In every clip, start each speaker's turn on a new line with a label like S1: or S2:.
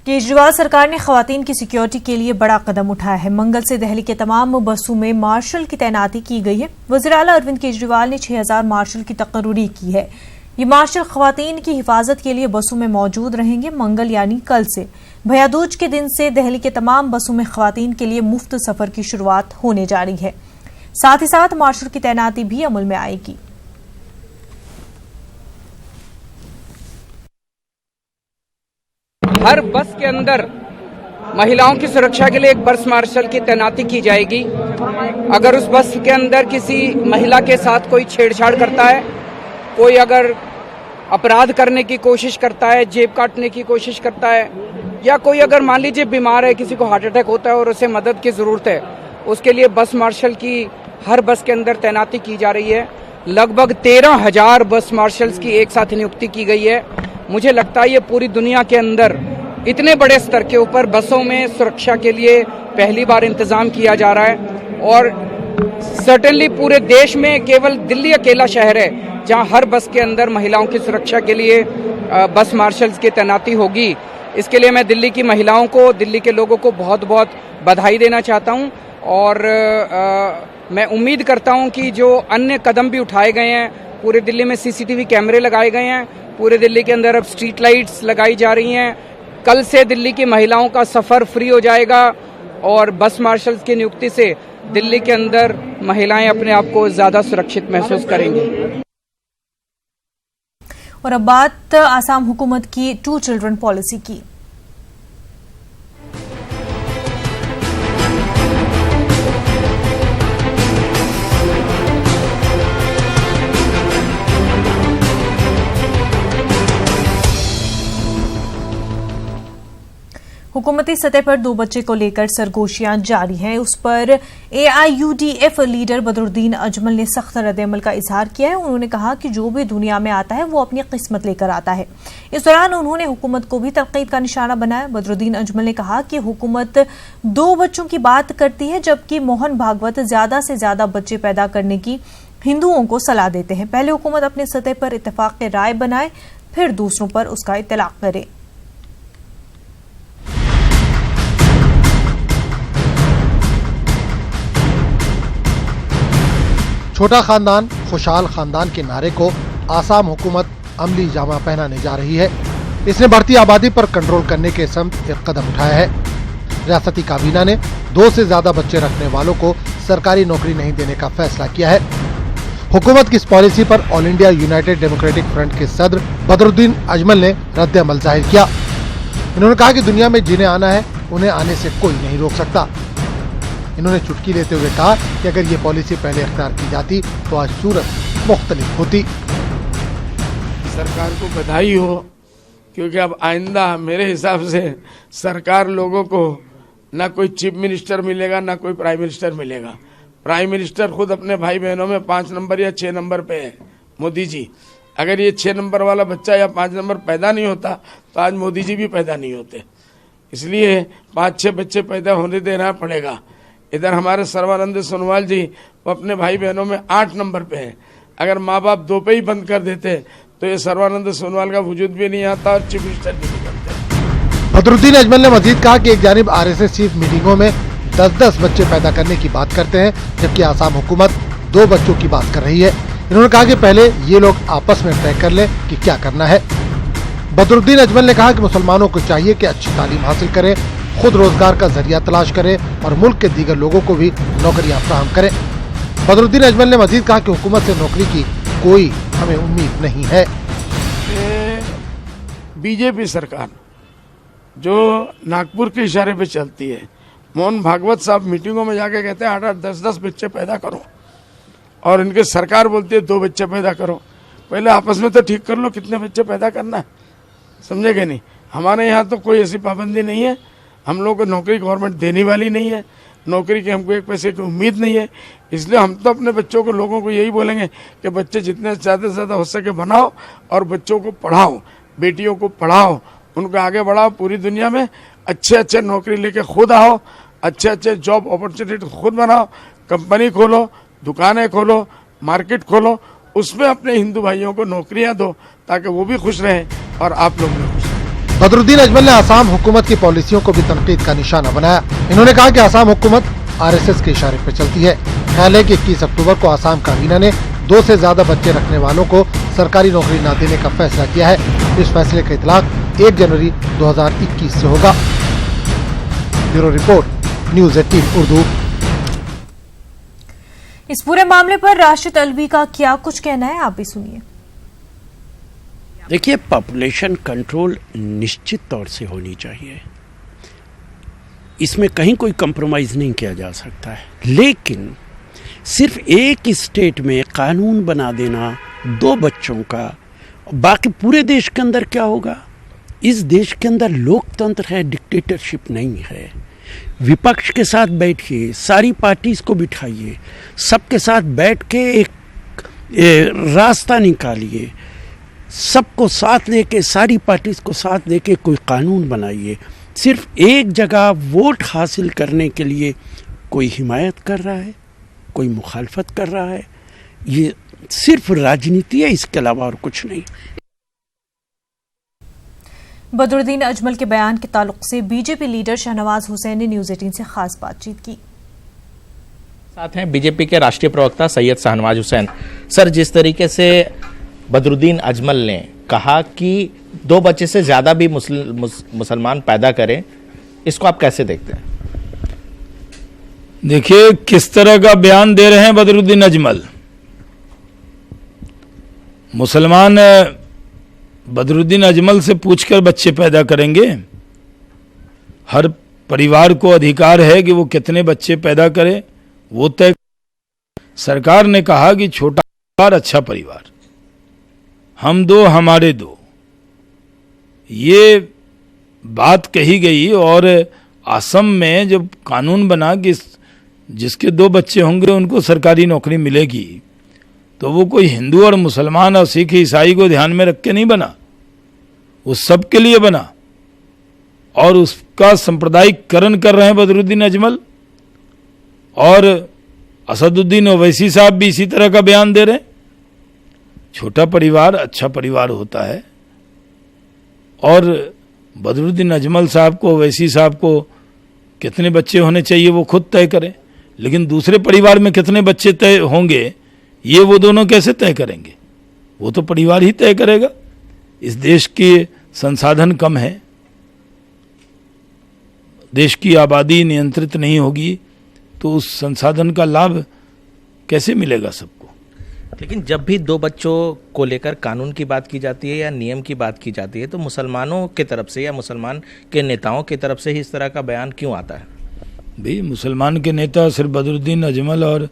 S1: केजरीवाल सरकार ने खवातीन की सिक्योरिटी के लिए बड़ा कदम उठाया है। मंगल से दिल्ली के तमाम बसों में मार्शल की तैनाती की गई है। वज़ीर आला अरविंद केजरीवाल ने 6000 मार्शल की तकर्री की है। ये मार्शल खवातीन की हिफाजत के लिए बसों में मौजूद रहेंगे। मंगल यानी कल से भैया दूज के दिन से दिल्ली के तमाम बसों में खवातीन के लिए मुफ्त सफर की शुरुआत होने जा रही है। साथ ही साथ मार्शल की तैनाती भी अमल में आएगी।
S2: हर बस के अंदर महिलाओं की सुरक्षा के लिए एक बस मार्शल की तैनाती की जाएगी। अगर उस बस के अंदर किसी महिला के साथ कोई छेड़छाड़ करता है, कोई अगर अपराध करने की कोशिश करता है, जेब काटने की कोशिश करता है, या कोई अगर मान लीजिए बीमार है, किसी को हार्ट अटैक होता है और उसे मदद की जरूरत है, उसके लिए बस मार्शल की हर बस के अंदर तैनाती की जा रही है। लगभग 13,000 बस मार्शल्स की एक साथ नियुक्ति की गई है। मुझे लगता है ये पूरी दुनिया के अंदर इतने बड़े स्तर के ऊपर बसों में सुरक्षा के लिए पहली बार इंतजाम किया जा रहा है। और सर्टेनली पूरे देश में केवल दिल्ली अकेला शहर है जहां हर बस के अंदर महिलाओं की सुरक्षा के लिए बस मार्शल्स की तैनाती होगी। इसके लिए मैं दिल्ली की महिलाओं को, दिल्ली के लोगों को बहुत बहुत बधाई देना चाहता हूं। और मैं उम्मीद करता हूं कि जो अन्य कदम भी उठाए गए हैं, पूरे दिल्ली में सीसीटीवी कैमरे लगाए गए हैं, पूरे दिल्ली के अंदर अब स्ट्रीट लाइट्स लगाई जा रही हैं। कल से दिल्ली की महिलाओं का सफर फ्री हो जाएगा और बस मार्शल्स की नियुक्ति से दिल्ली के अंदर महिलाएं अपने आप को ज्यादा सुरक्षित महसूस करेंगी।
S1: और अब बात आसाम हुकूमत की 2 चिल्ड्रन पॉलिसी की। हुकूमती सतह पर 2 बच्चे को लेकर सरगोशियां जारी हैं। उस पर AIUDF लीडर बदरुद्दीन अजमल ने सख्त रद्द-ए-अमल का इजहार किया है। उन्होंने कहा कि जो भी दुनिया में आता है वो अपनी किस्मत लेकर आता है। इस दौरान उन्होंने हुकूमत को भी तनकीद का निशाना बनाया। बदरुद्दीन अजमल ने कहा कि हुकूमत 2 बच्चों की बात करती है, जबकि मोहन भागवत ज्यादा से ज्यादा बच्चे पैदा करने की हिंदुओं को सलाह देते हैं। पहले हुकूमत अपने सतह पर इत्तेफाक राय बनाए, फिर दूसरों पर उसका इतलाक करे।
S3: छोटा खानदान खुशहाल खानदान के नारे को आसाम हुकूमत अमली जामा पहनाने जा रही है। इसने बढ़ती आबादी पर कंट्रोल करने के समत एक कदम उठाया है। रियासती काबीना ने 2 से ज्यादा बच्चे रखने वालों को सरकारी नौकरी नहीं देने का फैसला किया है। हुकूमत की इस पॉलिसी पर all India United democratic front के सदर बदरुद्दीन अजमल ने रद्द अमल जाहिर किया। इन्होंने कहा कि दुनिया में जिन्हें आना है उन्हें आने से कोई नहीं रोक सकता। इन्होंने चुटकी लेते हुए कहा कि अगर ये पॉलिसी पहले इख्तियार की जाती तो आज सूरत मुख्तलिफ होती।
S4: सरकार को बधाई हो, क्योंकि अब आइंदा मेरे हिसाब से सरकार लोगों को ना कोई चीफ मिनिस्टर मिलेगा, ना कोई प्राइम मिनिस्टर मिलेगा। प्राइम मिनिस्टर खुद अपने भाई बहनों में 5 नंबर या 6 नंबर पे है, मोदी जी। अगर ये 6 नंबर वाला बच्चा या 5 नंबर पैदा नहीं होता तो आज मोदी जी भी पैदा नहीं होते। इसलिए 5-6 बच्चे पैदा होने देना पड़ेगा। इधर हमारे सर्बानंद सोनोवाल जी वो अपने भाई बहनों में 8 नंबर पे हैं। अगर माँ बाप 2 पे ही बंद कर देते तो ये सर्बानंद सोनोवाल का वजूद भी नहीं आता और चीफ मिनिस्टर भी नहीं बनते।
S3: बदरुद्दीन अजमल ने मजीद कहा कि एक जानिब RSS चीफ मीटिंगों में 10-10 बच्चे पैदा करने की बात करते हैं, जबकि आसाम हुकूमत 2 बच्चों की बात कर रही है। इन्होंने कहा कि पहले ये लोग आपस में तय कर लें कि क्या करना है। बदरुद्दीन अजमल ने कहा कि मुसलमानों को चाहिए कि अच्छी तालीम हासिल करें, खुद रोजगार का जरिया तलाश करें और मुल्क के दीगर लोगों को भी नौकरियां फराहम करें। बदरुद्दीन अजमल ने मजीद कहा कि हुकूमत से नौकरी की कोई हमें उम्मीद नहीं है।
S4: बीजेपी सरकार जो नागपुर के इशारे पे चलती है, मोहन भागवत साहब मीटिंगों में जाके कहते हैं 8-8, 10-10 बच्चे पैदा करो, और इनके सरकार बोलती है 2 बच्चे पैदा करो। पहले आपस में तो ठीक कर लो कितने बच्चे पैदा करना है, समझेगे नहीं। हमारे यहाँ तो कोई ऐसी पाबंदी नहीं है। हम लोग को नौकरी गवर्नमेंट देने वाली नहीं है, नौकरी की हमको 1 पैसे की उम्मीद नहीं है। इसलिए हम तो अपने बच्चों को, लोगों को यही बोलेंगे कि बच्चे जितने ज़्यादा से ज़्यादा हो सके बनाओ और बच्चों को पढ़ाओ, बेटियों को पढ़ाओ, उनको आगे बढ़ाओ। पूरी दुनिया में अच्छे नौकरी लेके खुद आओ, अच्छे जॉब अपॉर्चुनिटी खुद बनाओ, कंपनी खोलो, दुकानें खोलो, मार्केट खोलो, उसमें अपने हिंदू भाइयों को नौकरियां दो ताकि वो भी खुश रहें और आप लोग भी खुश रहें।
S3: बदरुद्दीन अजमल ने आसाम हुकूमत की पॉलिसियों को भी तनकीद का निशाना बनाया। इन्होंने कहा कि आसाम हुकूमत आरएसएस के इशारे पर चलती है। ख्याल है कि 21 अक्टूबर को आसाम काबीना ने 2 से ज्यादा बच्चे रखने वालों को सरकारी नौकरी न देने का फैसला किया है। इस फैसले का इतलाक 1 जनवरी 2021 से होगा। Bureau report, news 18 Urdu.
S1: इस पूरे मामले पर राशिद अलवी का क्या कुछ कहना है, आप भी सुनिए।
S5: देखिए, पॉपुलेशन कंट्रोल निश्चित तौर से होनी चाहिए, इसमें कहीं कोई कंप्रोमाइज नहीं किया जा सकता है। लेकिन सिर्फ एक स्टेट में कानून बना देना 2 बच्चों का, बाकी पूरे देश के अंदर क्या होगा? इस देश के अंदर लोकतंत्र है, डिक्टेटरशिप नहीं है। विपक्ष के साथ बैठिए, सारी पार्टीज को बिठाइए, सबके साथ बैठ के एक रास्ता निकालिए, सबको साथ लेके, सारी पार्टीज को साथ लेके कोई कानून बनाइए। सिर्फ एक जगह वोट हासिल करने के लिए कोई हिमायत कर रहा है, कोई मुखालफत कर रहा है, ये सिर्फ राजनीति है, इसके अलावा और कुछ नहीं।
S1: बदरुद्दीन अजमल के बयान के ताल्लुक से बीजेपी लीडर शाहनवाज हुसैन ने न्यूज़ 18 से खास बातचीत की।
S6: साथ हैं बीजेपी के राष्ट्रीय प्रवक्ता सैयद शाहनवाज हुसैन। सर, जिस तरीके से बदरुद्दीन अजमल ने कहा कि 2 बच्चे से ज्यादा भी मुसलमान पैदा करें, इसको आप कैसे देखते हैं?
S4: देखिए किस तरह का बयान दे रहे हैं बदरुद्दीन अजमल। मुसलमान बदरुद्दीन अजमल से पूछकर बच्चे पैदा करेंगे? हर परिवार को अधिकार है कि वो कितने बच्चे पैदा करे, वो तय। सरकार ने कहा कि छोटा परिवार अच्छा परिवार, हम 2 हमारे 2, ये बात कही गई। और असम में जब कानून बना कि जिसके 2 बच्चे होंगे उनको सरकारी नौकरी मिलेगी, तो वो कोई हिंदू और मुसलमान और सिख ईसाई को ध्यान में रख के नहीं बना, वो सबके लिए बना। और उसका सांप्रदायिकरण कर रहे हैं बदरुद्दीन अजमल, और असदुद्दीन ओवैसी साहब भी इसी तरह का बयान दे रहे हैं। छोटा परिवार अच्छा परिवार होता है, और बदरुद्दीन अजमल साहब को, ओवैसी साहब को कितने बच्चे होने चाहिए वो खुद तय करें, लेकिन दूसरे परिवार में कितने बच्चे तय होंगे ये वो दोनों कैसे तय करेंगे? वो तो परिवार ही तय करेगा। इस देश के संसाधन कम है, देश की आबादी नियंत्रित नहीं होगी, तो उस संसाधन का लाभ कैसे मिलेगा सबको?
S6: लेकिन जब भी 2 बच्चों को लेकर कानून की बात की जाती है या नियम की बात की जाती है, तो मुसलमानों की तरफ से या मुसलमान के नेताओं की तरफ से ही इस तरह का बयान क्यों आता है?
S4: भाई, मुसलमान के नेता सिर्फ बदरुद्दीन अजमल और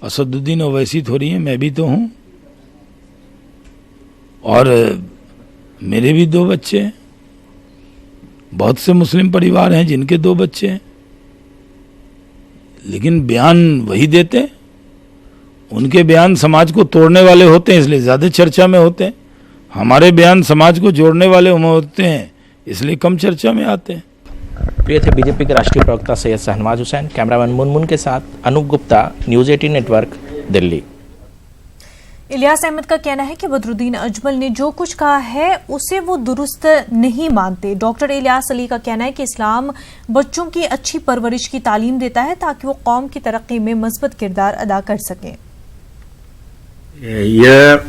S4: असदुद्दीन ओवैसी थोड़ी हैं, मैं भी तो हूं, और मेरे भी 2 बच्चे हैं। बहुत से मुस्लिम परिवार हैं जिनके 2 बच्चे हैं, लेकिन बयान वही देते हैं। उनके बयान समाज को तोड़ने वाले होते हैं, इसलिए ज्यादा चर्चा में होते हैं। हमारे बयान समाज को जोड़ने वाले होते हैं, इसलिए कम चर्चा में आते हैं।
S6: तो ये थे बीजेपी के राष्ट्रीय प्रवक्ता सैयद शाहनवाज हुसैन। कैमरामैन मुनमुन के साथ अनूप गुप्ता, न्यूज़ 18 नेटवर्क, दिल्ली।
S1: इलियास अहमद का कहना है कि बदरुद्दीन अजमल ने जो कुछ कहा है उसे वो दुरुस्त नहीं मानते। डॉक्टर इलियास अली का कहना है कि इस्लाम बच्चों की अच्छी परवरिश की तालीम देता है ताकि वो कौम की तरक्की में मजबूत किरदार अदा कर सकें।
S7: यह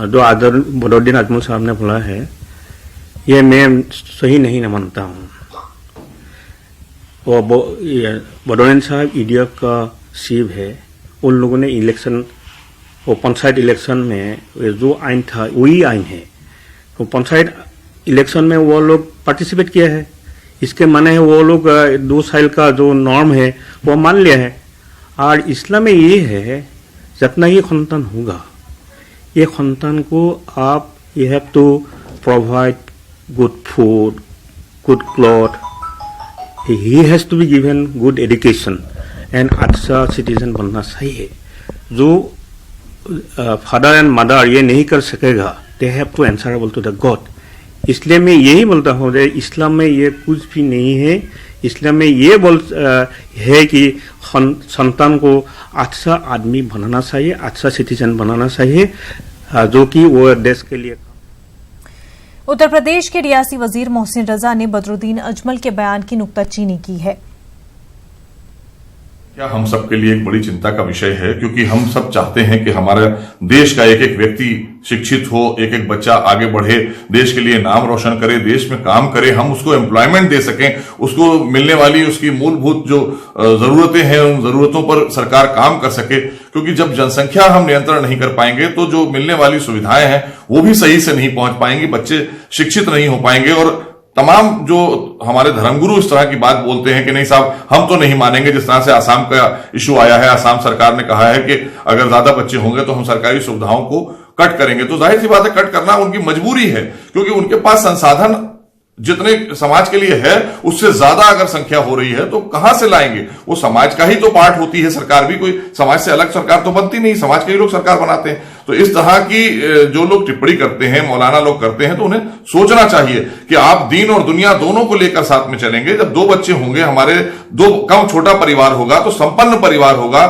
S7: जो आदर बदरुद्दीन अजमल साहब ने बोला है, ये मैं सही नहीं मानता हूँ। और बदरुद्दीन साहब इंडिया का शिव है। उन लोगों ने इलेक्शन, वो पंचायत इलेक्शन में जो आइन था वही आइन है। तो पंचायत इलेक्शन में वो लोग पार्टिसिपेट किया है, इसके माने है वो लोग 2 साल का जो नॉर्म है वो मान लिया है। और इस्लाम में ये है, जितना ये संतान होगा, ये संतान को आप you have to provide good food, good cloth, he has to be given good education and अच्छा सिटीजन बनना चाहिए। जो फादर एंड मदर ये नहीं कर सकेगा, they have to answerable to the God. इसलिए मैं यही बोलता हूँ कि इस्लाम में ये कुछ भी नहीं है। इस्लाम में ये है कि संतान को अच्छा आदमी बनाना चाहिए, अच्छा सिटीजन बनाना चाहिए, जो कि वो देश के लिए।
S1: उत्तर प्रदेश के रियासी वजीर मोहसिन रजा ने बदरुद्दीन अजमल के बयान की नुक्ताचीनी की है।
S8: क्या हम सब के लिए एक बड़ी चिंता का विषय है, क्योंकि हम सब चाहते हैं कि हमारे देश का एक एक व्यक्ति शिक्षित हो, एक एक बच्चा आगे बढ़े, देश के लिए नाम रोशन करे, देश में काम करे, हम उसको एम्प्लॉयमेंट दे सकें, उसको मिलने वाली उसकी मूलभूत जो जरूरतें हैं उन जरूरतों पर सरकार काम कर सके। क्योंकि जब जनसंख्या हम नियंत्रण नहीं कर पाएंगे तो जो मिलने वाली सुविधाएं हैं वो भी सही से नहीं पहुंच पाएंगी, बच्चे शिक्षित नहीं हो पाएंगे। और तमाम जो हमारे धर्मगुरु इस तरह की बात बोलते हैं कि नहीं साहब हम तो नहीं मानेंगे, जिस तरह से आसाम का इशू आया है, आसाम सरकार ने कहा है कि अगर ज्यादा बच्चे होंगे तो हम सरकारी सुविधाओं को कट करेंगे, तो जाहिर सी बात है कट करना उनकी मजबूरी है, क्योंकि उनके पास संसाधन जितने समाज के लिए है उससे ज्यादा अगर संख्या हो रही है तो कहां से लाएंगे। वो समाज का ही तो पार्ट होती है सरकार भी, कोई समाज से अलग सरकार तो बनती नहीं, समाज के ही लोग सरकार बनाते हैं। तो इस तरह की जो लोग टिप्पणी करते हैं, मौलाना लोग करते हैं, तो उन्हें सोचना चाहिए कि आप दीन और दुनिया दोनों को लेकर साथ में चलेंगे। जब 2 बच्चे होंगे, हमारे 2 कम छोटा परिवार होगा तो संपन्न परिवार होगा।